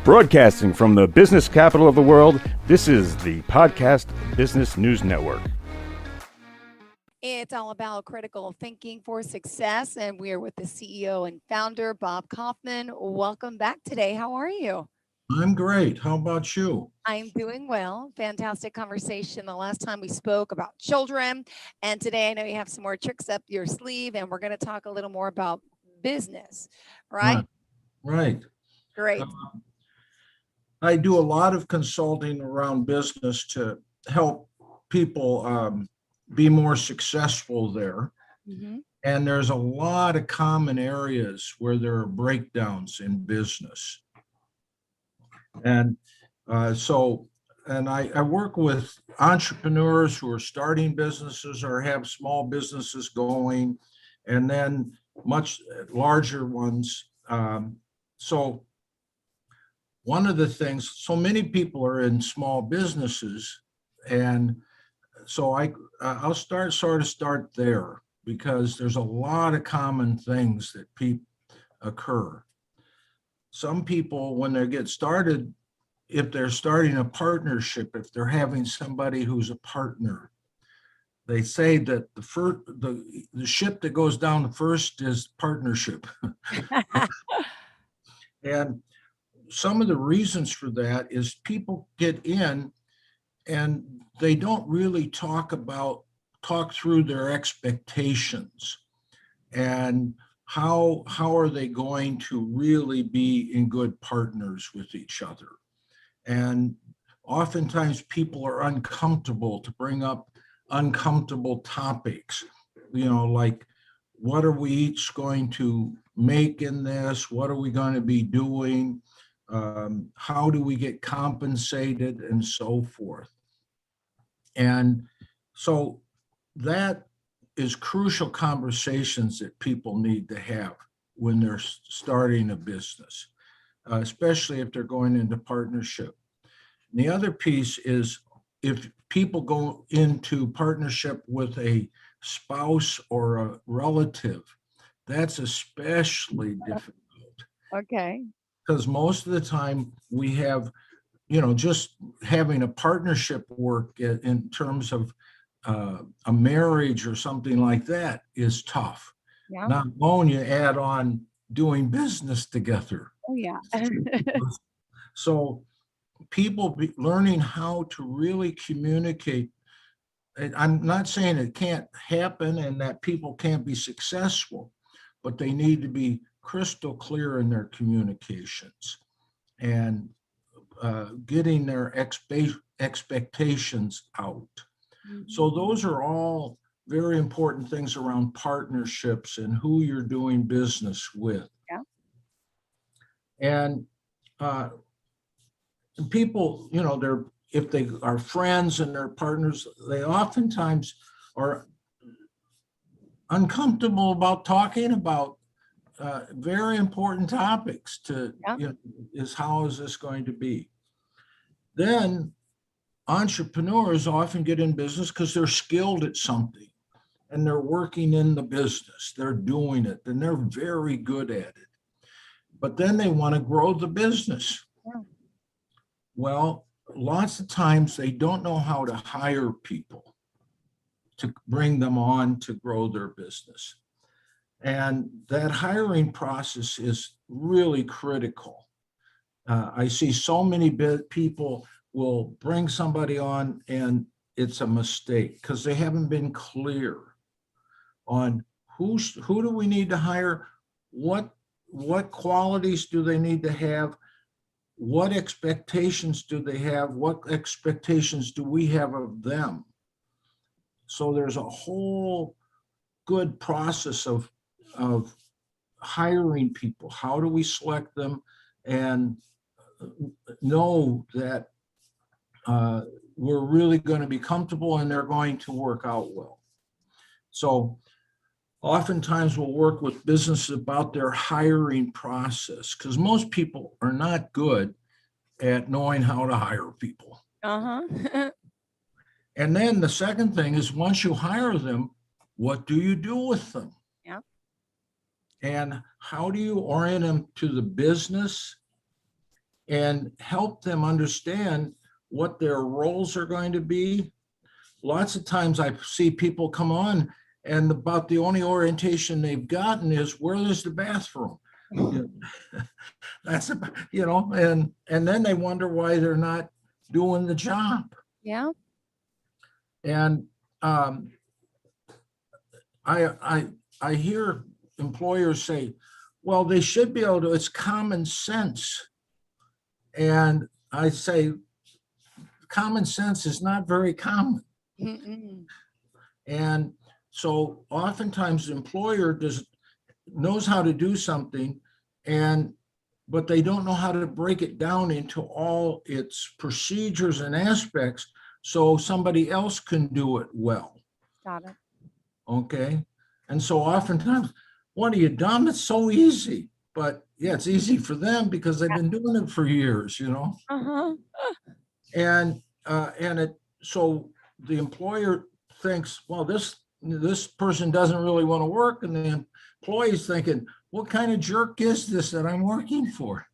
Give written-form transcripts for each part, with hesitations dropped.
Broadcasting from the business capital of the world, this is the Podcast Business News Network. It's all about critical thinking for success, and we are with the CEO and founder, Bob Kauffman. Welcome back today. How are you? I'm great. How about you? I'm doing well. Fantastic conversation the last time we spoke about children, and today I know you have some more tricks up your sleeve, and we're going to talk a little more about business, right? Right. Great. I do a lot of consulting around business to help people be more successful there. Mm-hmm. And there's a lot of common areas where there are breakdowns in business. And I work with entrepreneurs who are starting businesses or have small businesses going, and then much larger ones. So one of the things, so many people are in small businesses, and so I'll start there, because there's a lot of common things that occur. Some people, when they get started, if they're starting a partnership, if they're having somebody who's a partner, they say that the ship that goes down first is partnership. And some of the reasons for that is people get in and they don't really talk through their expectations and how are they going to really be in good partners with each other. And oftentimes people are uncomfortable to bring up uncomfortable topics, like, what are we each going to make in this? What are we going to be doing? How do we get compensated, and so forth. And so that is crucial conversations that people need to have when they're starting a business, especially if they're going into partnership. And the other piece is, if people go into partnership with a spouse or a relative, that's especially difficult. Okay. Because most of the time we have, just having a partnership work in terms of a marriage or something like that is tough. Yeah. Not alone, you add on doing business together. Oh, yeah. So people learning how to really communicate. I'm not saying it can't happen and that people can't be successful, but they need to be crystal clear in their communications and getting their expectations out. Mm-hmm. So those are all very important things around partnerships and who you're doing business with. Yeah. And people, if they are friends and they're partners, they oftentimes are uncomfortable about talking about very important topics is how is this going to be? Then entrepreneurs often get in business because they're skilled at something and they're working in the business, they're doing it, and they're very good at it. But then they want to grow the business. Yeah. Well, lots of times they don't know how to hire people to bring them on to grow their business. And that hiring process is really critical. I see so many people will bring somebody on and it's a mistake because they haven't been clear on who do we need to hire, what qualities do they need to have, what expectations do they have, what expectations do we have of them. So there's a whole good process of hiring people. How do we select them and know that we're really going to be comfortable and they're going to work out well. So oftentimes we'll work with businesses about their hiring process, because most people are not good at knowing how to hire people. Uh-huh. And then the second thing is, once you hire them, what do you do with them? Yeah. And how do you orient them to the business and help them understand what their roles are going to be. Lots of times I see people come on and about the only orientation they've gotten is where is the bathroom? That's about, and then they wonder why they're not doing the job. Yeah. And I hear employers say, well, they should be able to, it's common sense. And I say, common sense is not very common. Mm-mm. And so oftentimes the employer knows how to do something, but they don't know how to break it down into all its procedures and aspects so somebody else can do it well. Got it. Okay. And so oftentimes, what are you dumb? It's so easy. But yeah, it's easy for them because they've been doing it for years, Uh-huh. And so the employer thinks, well, this person doesn't really want to work, and the employee's thinking, what kind of jerk is this that I'm working for?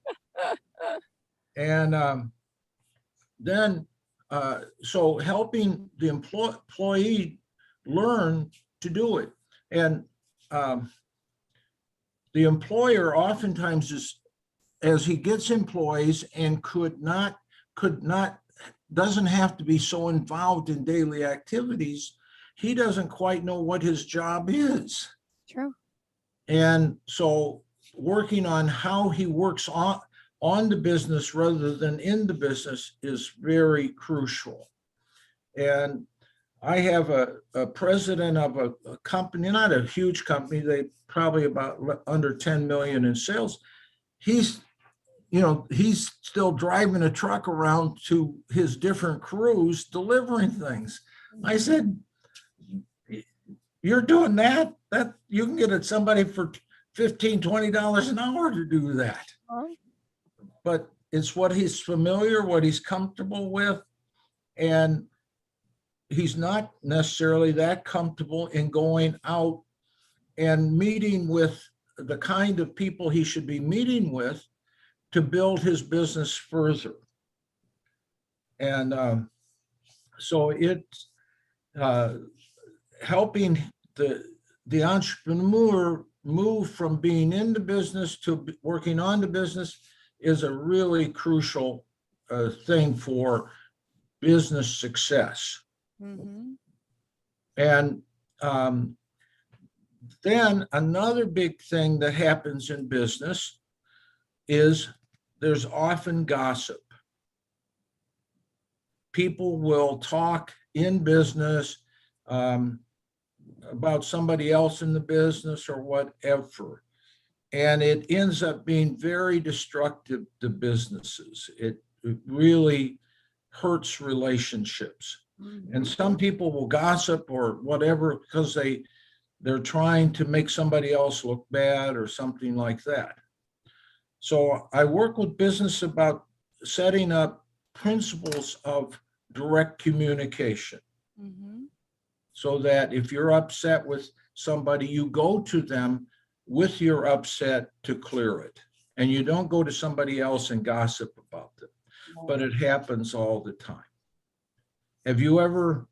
And then so helping the employee learn to do it. And the employer oftentimes as he gets employees and doesn't have to be so involved in daily activities, he doesn't quite know what his job is. True. And so working on how he works on the business rather than in the business is very crucial. And I have a president of a company, not a huge company, they probably about under 10 million in sales. He's still driving a truck around to his different crews delivering things. I said, you're doing that you can get somebody for $15, $20 an hour to do that. But it's what he's familiar, what he's comfortable with. And he's not necessarily that comfortable in going out and meeting with the kind of people he should be meeting with to build his business further. And so it's helping the entrepreneur move from being in the business to working on the business is a really crucial thing for business success. Mm-hmm. And then another big thing that happens in business is there's often gossip. People will talk in business about somebody else in the business or whatever. And it ends up being very destructive to businesses. It really hurts relationships. Mm-hmm. And some people will gossip or whatever because they're trying to make somebody else look bad or something like that. So I work with business about setting up principles of direct communication. Mm-hmm. So that if you're upset with somebody, you go to them with your upset to clear it. And you don't go to somebody else and gossip about them. But it happens all the time. Have you ever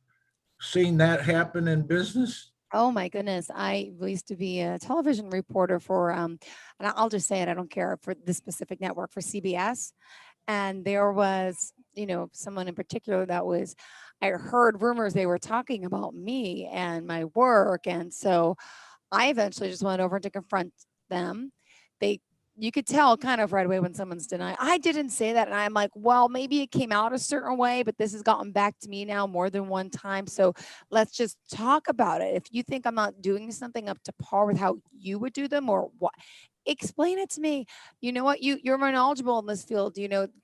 seen that happen in business? Oh my goodness. I used to be a television reporter for, and I'll just say it, I don't care, for this specific network, for CBS. And there was, someone in particular I heard rumors they were talking about me and my work. And so I eventually just went over to confront them. You could tell kind of right away when someone's denying, I didn't say that. And I'm like, well, maybe it came out a certain way, but this has gotten back to me now more than one time. So let's just talk about it. If you think I'm not doing something up to par with how you would do them or what, explain it to me. You know what? You're more knowledgeable in this field.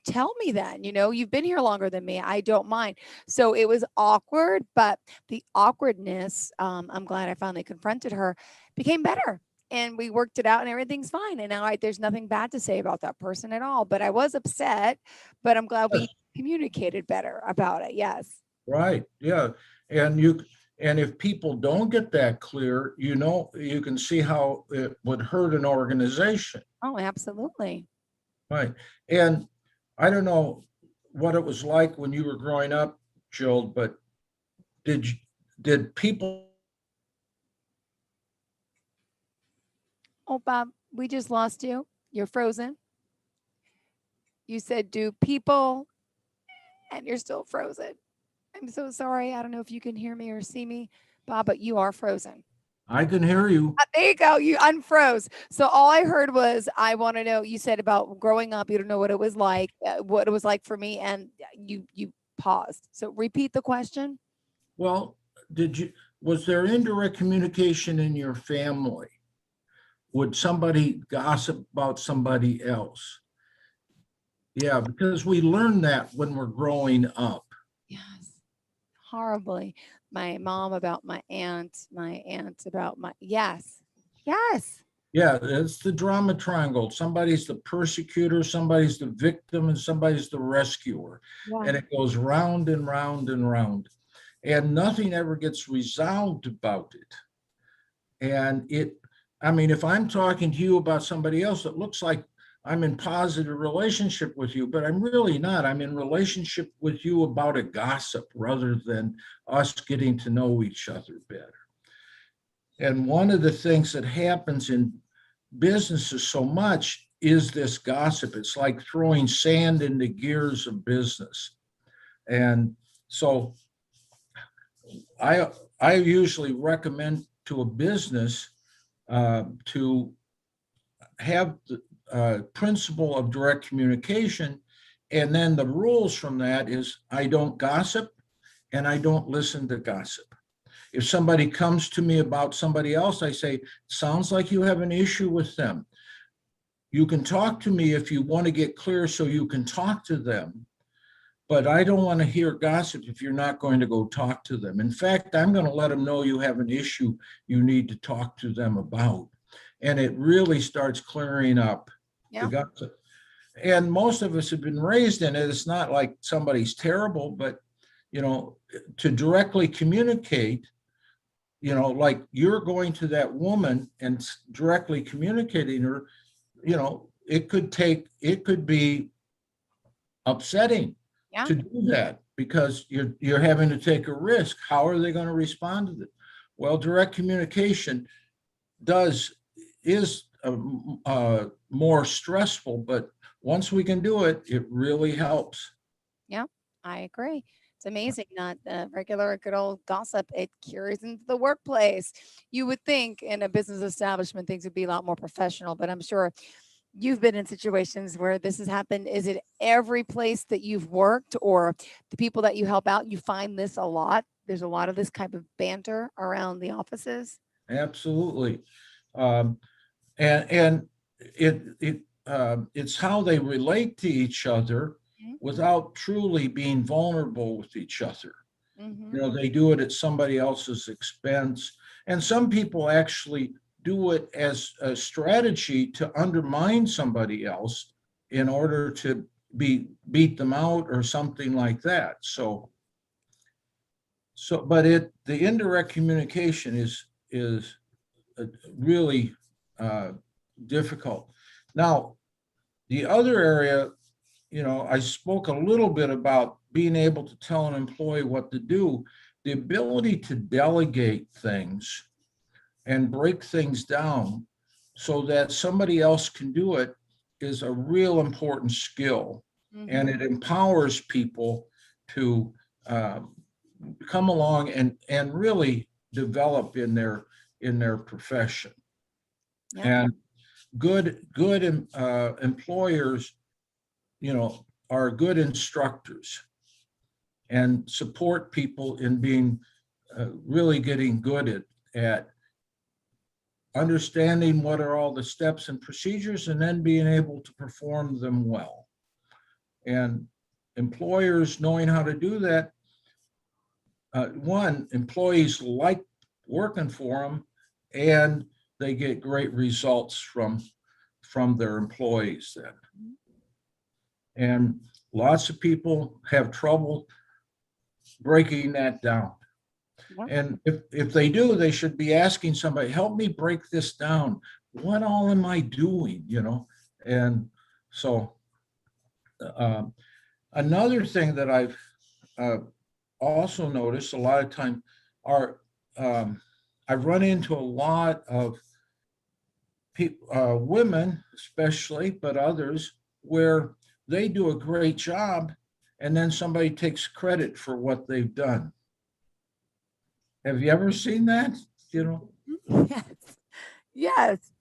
Tell me then, you've been here longer than me. I don't mind. So it was awkward, but the awkwardness, I'm glad I finally confronted her, became better. And we worked it out and everything's fine. And now there's nothing bad to say about that person at all. But I was upset, but I'm glad we communicated better about it. Yes. Right. Yeah. And if people don't get that clear, you can see how it would hurt an organization. Oh, absolutely. Right. And I don't know what it was like when you were growing up, Jill, but did you, did people? Oh, Bob, we just lost you. You're frozen. You said, do people, and you're still frozen. I'm so sorry. I don't know if you can hear me or see me, Bob, but you are frozen. I can hear you. There you go. You unfroze. So all I heard was, I want to know. You said about growing up. You don't know what it was like for me, and you paused. So repeat the question. Well, was there indirect communication in your family? Would somebody gossip about somebody else? Yeah, because we learn that when we're growing up. Yes, horribly. My mom about my aunt about my, yes, yes. Yeah, it's the drama triangle. Somebody's the persecutor, somebody's the victim, and somebody's the rescuer. Yeah. And it goes round and round and round. And nothing ever gets resolved about it. And I mean, if I'm talking to you about somebody else, it looks like I'm in positive relationship with you, but I'm really not. I'm in relationship with you about a gossip rather than us getting to know each other better. And one of the things that happens in businesses so much is this gossip. It's like throwing sand in the gears of business. And so I usually recommend to a business to have the principle of direct communication. And then the rules from that is I don't gossip and I don't listen to gossip. If somebody comes to me about somebody else, I say, sounds like you have an issue with them. You can talk to me if you want to get clear so you can talk to them. But I don't want to hear gossip if you're not going to go talk to them. In fact, I'm going to let them know you have an issue you need to talk to them about. And it really starts clearing up the gossip. And most of us have been raised in it. It's not like somebody's terrible, but, to directly communicate, like you're going to that woman and directly communicating her, it could be upsetting to do that because you're having to take a risk. How are they going to respond to it? Well, direct communication is more stressful, but once we can do it, it really helps. Yeah, I agree. It's amazing, not the regular good old gossip. It carries into the workplace. You would think in a business establishment, things would be a lot more professional, but I'm sure you've been in situations where this has happened. Is it every place that you've worked or the people that you help out, you find this a lot? There's a lot of this type of banter around the offices. Absolutely. And it's how they relate to each other without truly being vulnerable with each other. They do it at somebody else's expense. And some people actually do it as a strategy to undermine somebody else in order to beat them out or something like that. But the indirect communication is really difficult. Now, the other area, I spoke a little bit about being able to tell an employee what to do. The ability to delegate things and break things down so that somebody else can do it is a real important skill. And it empowers people to come along and really develop in their profession. And good employers, are good instructors and support people in being really getting good at understanding what are all the steps and procedures and then being able to perform them well. And employers knowing how to do that, employees like working for them and they get great results from their employees then. And lots of people have trouble breaking that down. And if they do, they should be asking somebody, help me break this down. What all am I doing, And so Another thing that I've also noticed a lot of time are I've run into a lot of people, women especially, but others, where they do a great job and then somebody takes credit for what they've done. Have you ever seen that? You know? Yes. Yes.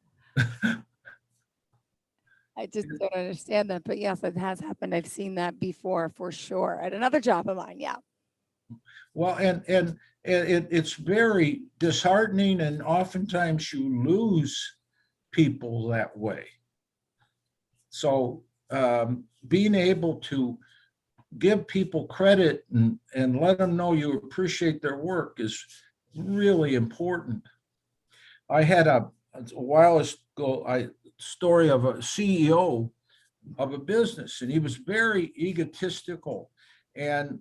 I just don't understand that, but yes, it has happened. I've seen that before for sure at another job of mine. Yeah. Well, and it's very disheartening, and oftentimes you lose people that way. So being able to give people credit and let them know you appreciate their work is really important. I had a while ago a story of a CEO of a business, and he was very egotistical. And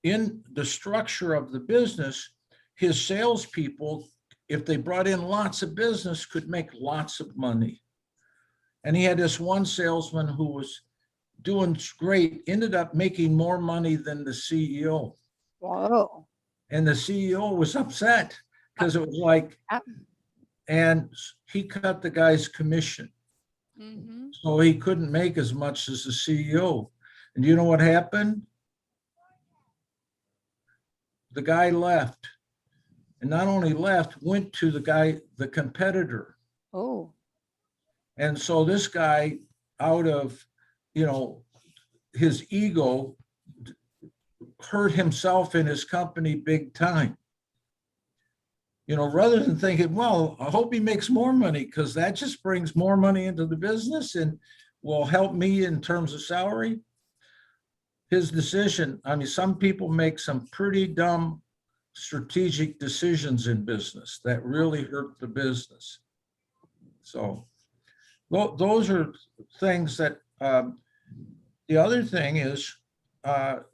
in the structure of the business, his salespeople, if they brought in lots of business, could make lots of money. And he had this one salesman who was doing great, ended up making more money than the CEO. Whoa. And the CEO was upset because it was like, and he cut the guy's commission. Mm-hmm. So he couldn't make as much as the CEO. And you know what happened? The guy left. And not only left, went to the competitor. Oh. And so this guy, out of, his ego, hurt himself and his company big time. Rather than thinking, well, I hope he makes more money because that just brings more money into the business and will help me in terms of salary. His decision, some people make some pretty dumb strategic decisions in business that really hurt the business. So those are things that, the other thing is,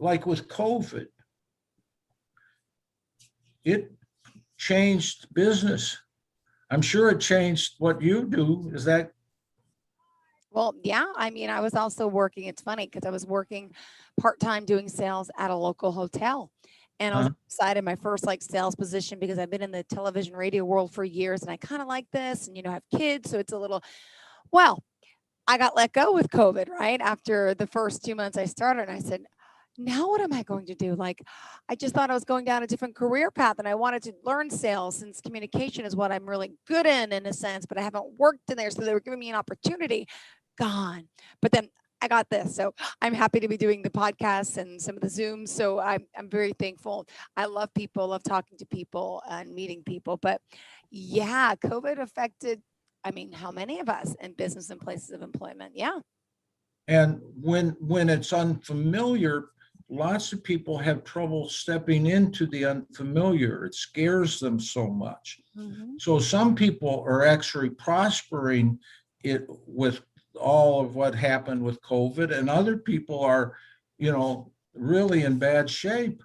like with COVID, it changed business. I'm sure it changed what you do. Is that? Well, yeah. I was also working. It's funny because I was working part-time doing sales at a local hotel. And I was excited my first sales position because I've been in the television radio world for years and I kind of like this and, have kids. So it's a little, well, I got let go with COVID, right? After the first 2 months I started, and I said, now what am I going to do? I just thought I was going down a different career path and I wanted to learn sales since communication is what I'm really good in a sense, but I haven't worked in there. So they were giving me an opportunity. Gone. But then I got this. So I'm happy to be doing the podcasts and some of the Zooms. So I'm very thankful. I love people, love talking to people and meeting people. But yeah, COVID affected, how many of us in business and places of employment? Yeah. And when it's unfamiliar, lots of people have trouble stepping into the unfamiliar. It scares them so much. Mm-hmm. So some people are actually prospering it with all of what happened with COVID, and other people are, really in bad shape.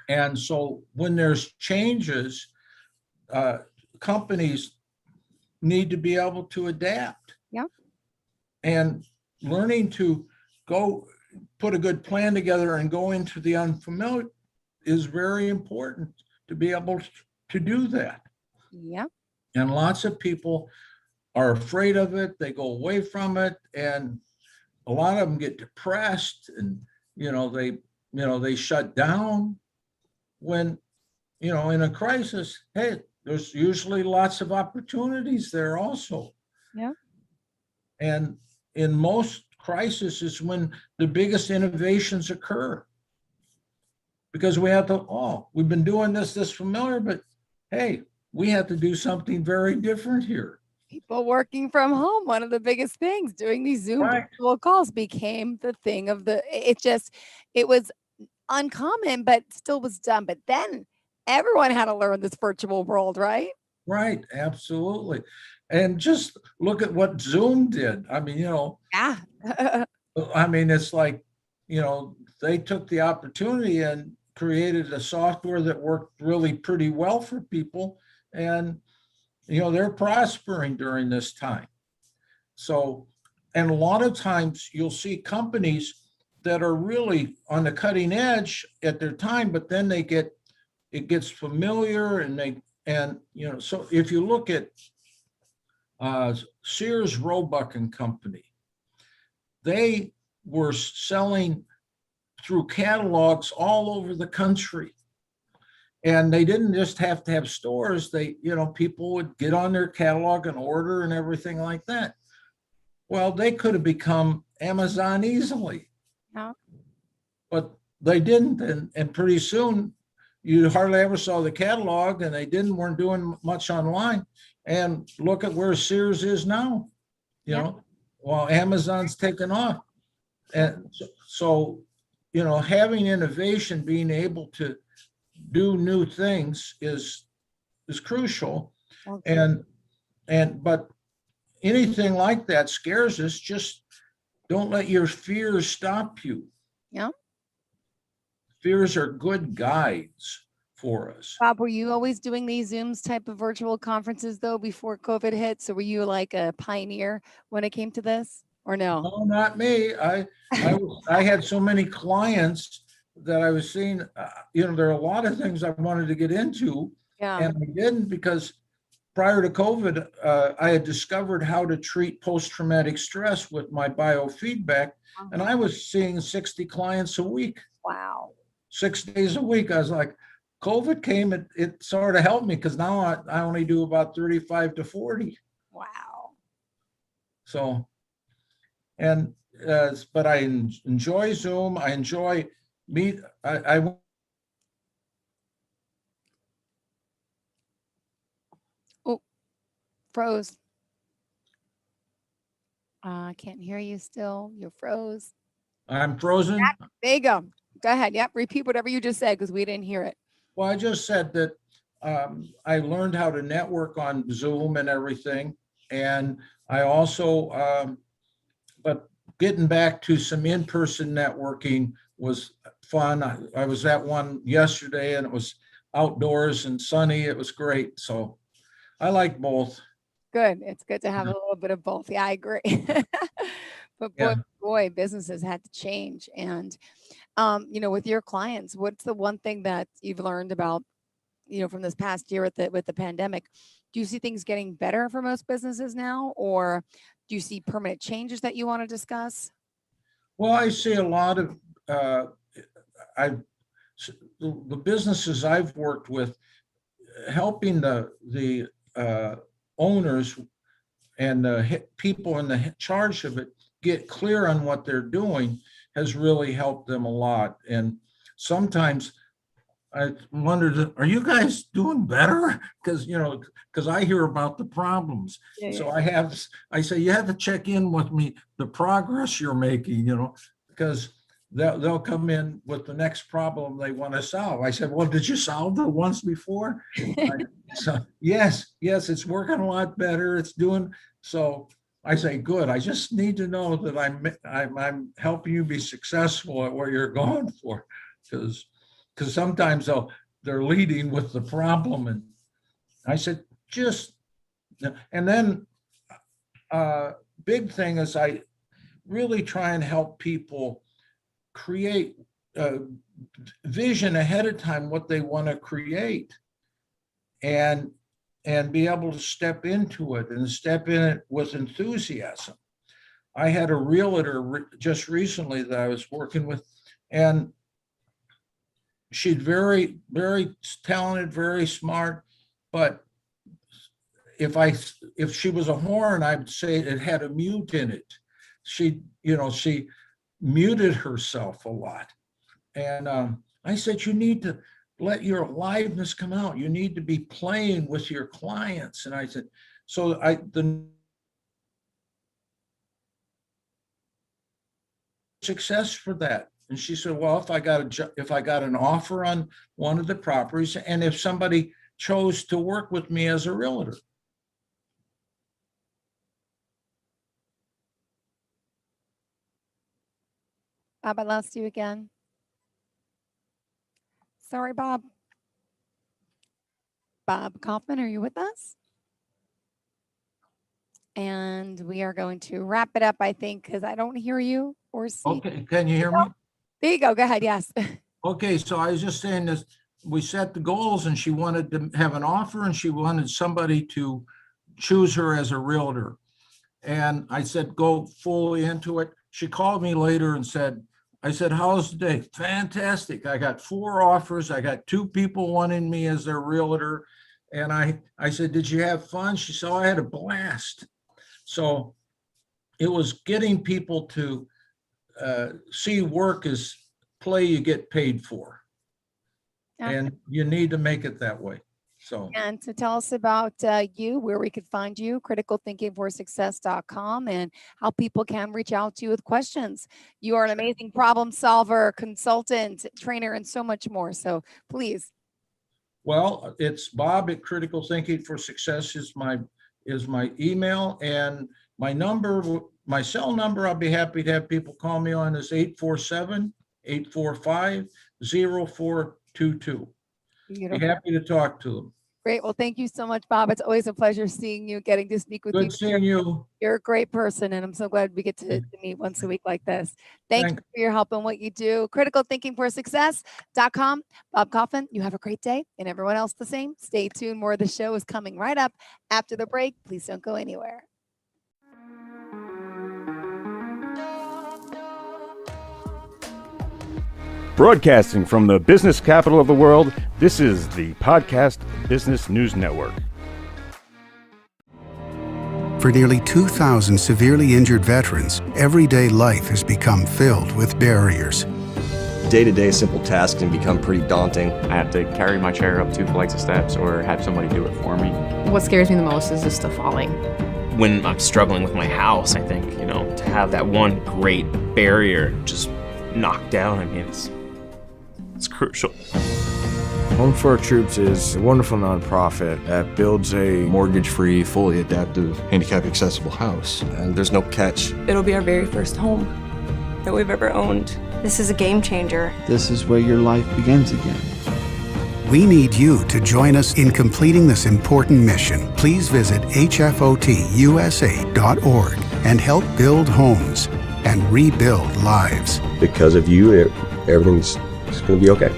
And so when there's changes, companies need to be able to adapt. Yeah. And learning to go put a good plan together and go into the unfamiliar is very important to be able to do that. Yeah. And lots of people are afraid of it. They go away from it. And a lot of them get depressed and, they shut down when, in a crisis, hey, there's usually lots of opportunities there also. Yeah. And in most crises is when the biggest innovations occur. Because we have to, we've been doing this familiar, but hey, we have to do something very different here. People working from home, one of the biggest things, doing these Zoom virtual calls became the thing of it was uncommon, but still was done. But then everyone had to learn this virtual world, right? Right, absolutely. And just look at what Zoom did. Yeah. It's like, they took the opportunity and created a software that worked really pretty well for people. And, they're prospering during this time. So and a lot of times you'll see companies that are really on the cutting edge at their time, but then it gets familiar and so if you look at Sears, Roebuck and Company, they were selling through catalogs all over the country. And they didn't just have to have stores. People would get on their catalog and order and everything like that. Well, they could have become Amazon easily. Yeah. But they didn't. And pretty soon you hardly ever saw the catalog, and they weren't doing much online. And look at where Sears is now, while Amazon's taken off. And so, having innovation, being able to do new things is crucial. Okay. But anything like that scares us. Just don't let your fears stop you. Yeah. Fears are good guides for us. Bob, were you always doing these Zooms type of virtual conferences though before COVID hit? So were you like a pioneer when it came to this, or no? No, not me. I had so many clients that I was seeing. There are a lot of things I wanted to get into, Yeah. and I didn't because prior to COVID, I had discovered how to treat post-traumatic stress with my biofeedback, and I was seeing 60 clients a week. Wow. 6 days a week. I was like, COVID came, it sort of helped me because now I only do about 35 to 40. Wow. So, but I enjoy Zoom. I enjoy I Froze. I can't hear you still. You're froze. I'm frozen. There you go. Go ahead. Yep. Repeat whatever you just said because we didn't hear it. Well, I just said that I learned how to network on Zoom and everything. And I also, but getting back to some in-person networking was fun. I was at one yesterday and it was outdoors and sunny. It was great. So I like both. Good. It's good to have a little bit of both. Yeah, I agree. But boy, businesses had to change. And, with your clients, what's the one thing that you've learned about, from this past year with the pandemic? Do you see things getting better for most businesses now, or do you see permanent changes that you want to discuss? Well, I see a lot of the businesses I've worked with helping the owners and the people in the charge of it get clear on what they're doing has really helped them a lot. And sometimes I wondered, are you guys doing better? Because I hear about the problems. Yeah, so I say, you have to check in with me, the progress you're making, because they'll come in with the next problem they want to solve. I said, well, did you solve the ones before? So yes, it's working a lot better. It's doing so. I say, good. I just need to know that I'm helping you be successful at what you're going for, because sometimes they're leading with the problem. And I said, and then big thing is I really try and help people create a vision ahead of time, what they want to create, and be able to step into it and step in it with enthusiasm. I had a realtor just recently that I was working with, and she's very, very talented, very smart. But if she was a horn, I'd say it had a mute in it. She muted herself a lot. And I said, you need to let your aliveness come out. You need to be playing with your clients. And I said, so the success for that. And she said, well, if I got an offer on one of the properties, and if somebody chose to work with me as a realtor. Bob, I lost you again. Sorry, Bob. Bob Kauffman, are you with us? And we are going to wrap it up, I think, because I don't hear you or see. Okay, can you hear me? There you go. Go ahead. Yes. Okay, so I was just saying this, we set the goals and she wanted to have an offer and she wanted somebody to choose her as a realtor. And I said, go fully into it. She called me later and I said, how's the day? Fantastic. I got 4 offers. I got 2 people wanting me as their realtor. And I said, did you have fun? She said, oh, I had a blast. So it was getting people to see work as play you get paid for. And you need to make it that way. So, and to tell us about you, where we could find you, criticalthinkingforsuccess.com, and how people can reach out to you with questions. You are an amazing problem solver, consultant, trainer, and so much more. So please. Well, it's Bob at Critical Thinking for Success is my email, and my cell number, I'll be happy to have people call me on, is 847-845-0422. Beautiful. Be happy to talk to them. Great. Well, thank you so much, Bob. It's always a pleasure seeing you, getting to speak with you. Good seeing you. You're a great person, and I'm so glad we get to meet once a week like this. Thank you for your help in what you do. Criticalthinkingforsuccess.com. Bob Kauffman, you have a great day, and everyone else the same. Stay tuned. More of the show is coming right up after the break. Please don't go anywhere. Broadcasting from the business capital of the world, this is the Podcast Business News Network. For nearly 2,000 severely injured veterans, everyday life has become filled with barriers. Day-to-day simple tasks can become pretty daunting. I have to carry my chair up 2 flights of steps or have somebody do it for me. What scares me the most is just the falling. When I'm struggling with my house, I think, to have that one great barrier just knocked down, it's crucial. Home for Our Troops is a wonderful nonprofit that builds a mortgage-free, fully adaptive, handicap-accessible house. And there's no catch. It'll be our very first home that we've ever owned. This is a game changer. This is where your life begins again. We need you to join us in completing this important mission. Please visit hfotusa.org and help build homes and rebuild lives. Because of you, everything's going to be okay.